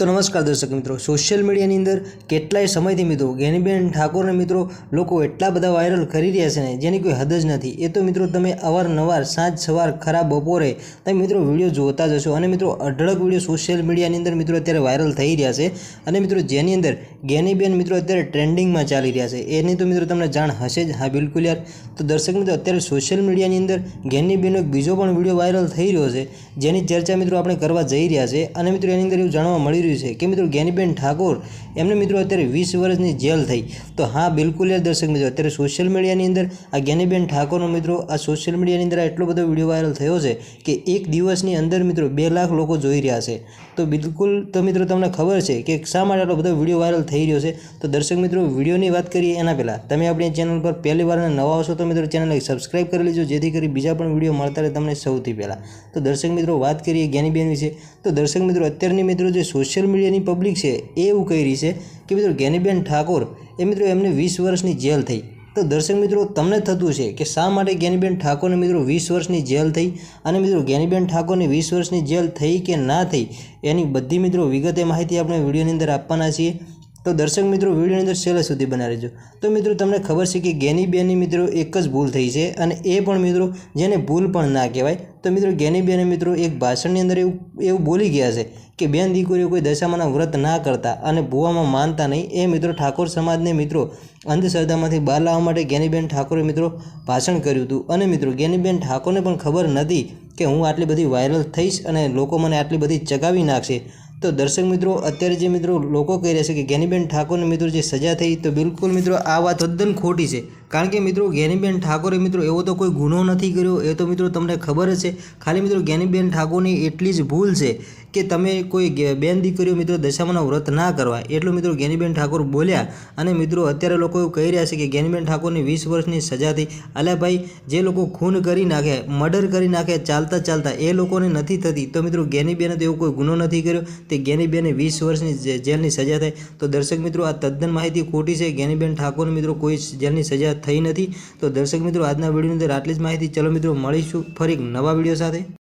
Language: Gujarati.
तो नमस्कार दर्शक मित्रों, सोशल मीडियाની અંદર કેટલાય સમયથી મિત્રો જ્ઞાનીબેન ઠાકોરને મિત્રો લોકો એટલા બધા વાયરલ કરી રહ્યા છે ને જેની કોઈ હદ જ નથી। એ તો મિત્રો તમે અવારનવાર સાંજ સવાર ખરા બપોરે તમે મિત્રો વિડીયો જોતા જ હશો અને મિત્રો અઢળક વિડીયો સોશિયલ મીડિયાની અંદર મિત્રો અત્યારે વાયરલ થઈ રહ્યા છે અને મિત્રો જેની અંદર જ્ઞાનીબેન મિત્રો અત્યારે ટ્રેન્ડિંગમાં ચાલી રહ્યા છે એની તો મિત્રો તમને જાણ હશે જ। હા બિલકુલ યાર। તો દર્શક મિત્રો અત્યારે સોશિયલ મીડિયાની અંદર જ્ઞાનીબેનનો એક બીજો પણ વિડીયો વાયરલ થઈ રહ્યો છે જેની ચર્ચા મિત્રો આપણે કરવા જઈ રહ્યા છે અને મિત્રો એની અંદર એવું જાણવા મળી રહ્યું છે કે મિત્રો જ્ઞાનીબેન ઠાકોર એમને મિત્રો અત્યારે 20 વર્ષની જેલ થઈ। તો હા બિલકુલ યાર દર્શક મિત્રો અત્યારે સોશિયલ મીડિયાની અંદર આ જ્ઞાનીબેન ઠાકોરનો મિત્રો આ સોશિયલ મીડિયાની અંદર એટલો બધો વિડીયો વાયરલ થયો છે કે એક દિવસની અંદર મિત્રો 2 લાખ લોકો જોઈ રહ્યા છે। તો બિલકુલ તો મિત્રો તમને ખબર છે કે શા માટે આટલો બધો વિડીયો વાયરલ થઈ રહ્યો છે। તો દર્શક મિત્રો વિડીયોની વાત કરીએ એના પહેલાં તમે આપણી ચેનલ પર પહેલી વાર નવા આવશો તો મિત્રો ચેનલને સબસ્ક્રાઇબ કરી લેજો જેથી કરી બીજા પણ વિડીયો મળતા રહે તમને સૌથી પહેલાં। તો દર્શક મિત્રો વાત કરીએ જ્ઞાનીબેન વિશે। તો દર્શક મિત્રો અત્યારની મિત્રો જે સોશિયલ મીડિયાની પબ્લિક છે એ એવું કહી રહી છે કે મિત્રો જ્ઞાનીબેન ઠાકોર એ મિત્રો એમને 20 વર્ષની જેલ થઈ। તો દર્શક મિત્રો તમને થતું છે કે શા માટે જ્ઞાનીબેન ઠાકોરને મિત્રો 20 વર્ષની જેલ થઈ અને મિત્રો જ્ઞાનીબેન ઠાકોરને 20 વર્ષની જેલ થઈ કે ના થઈ એની બધી મિત્રો વિગતે માહિતી આપણે વિડીયોની અંદર આપવાના છીએ। તો દર્શક મિત્રો વિડીયોની અંદર છેલ્લે સુધી બનાવી રહેજો। તો મિત્રો તમને ખબર છે કે જ્ઞાનીબેનની મિત્રો એક જ ભૂલ થઈ છે અને એ પણ મિત્રો જેને ભૂલ પણ ના કહેવાય। તો મિત્રો જ્ઞાનીબેને મિત્રો એક ભાષણની અંદર એવું બોલી ગયા છે કે બેન દીકરીઓ કોઈ દશામાના વ્રત ના કરતા અને ભૂવામાં માનતા નહીં। એ મિત્રો ઠાકોર સમાજને મિત્રો અંધશ્રદ્ધામાંથી બહાર લાવવા માટે જ્ઞાનીબેન ઠાકોરે મિત્રો ભાષણ કર્યું હતું અને મિત્રો જ્ઞાનીબેન ઠાકોરને પણ ખબર નથી કે હું આટલી બધી વાયરલ થઈશ અને લોકો મને આટલી બધી ચગાવી નાખશે। તો દર્શક મિત્રો અત્યારે જે મિત્રો લોકો કહી રહ્યા છે કે જ્ઞાનીબેન ઠાકોરને મિત્રો જે સજા થઈ તો બિલકુલ મિત્રો આ વાત તદ્દન ખોટી છે। કારણ કે મિત્રો જ્ઞાનીબેન ઠાકોરે મિત્રો એવો તો કોઈ ગુનો નથી કર્યો એ તો મિત્રો તમને ખબર જ છે। ખાલી મિત્રો જ્ઞાનીબેન ઠાકોરની એટલી જ ભૂલ છે કે તમે કોઈ બેન દીકરીઓ મિત્રો દશામાના વ્રત ના કરવા એટલું મિત્રો જ્ઞાનીબેન ઠાકોર બોલ્યા અને મિત્રો અત્યારે લોકો એવું કહી રહ્યા છે કે જ્ઞાનીબેન ઠાકોરની 20 વર્ષની સજા થઈ। અલ્યા ભાઈ જે લોકો ખૂન કરી નાખે મર્ડર કરી નાખે ચાલતા ચાલતા એ લોકોને નથી થતી તો મિત્રો જ્ઞાનીબેને તો એવો કોઈ ગુનો નથી કર્યો તે જ્ઞાનીબેને 20 વર્ષની જેલની સજા થાય। તો દર્શક મિત્રો આ તદ્દન માહિતી ખોટી છે। જ્ઞાનીબેન ઠાકોરને મિત્રો કોઈ જેલની સજા થઈ નથી। તો દર્શક મિત્રો આજના વિડીયોની અંદર આટલી જ માહિતી। ચલો મિત્રો મળીશું ફરી નવા વિડીયો સાથે।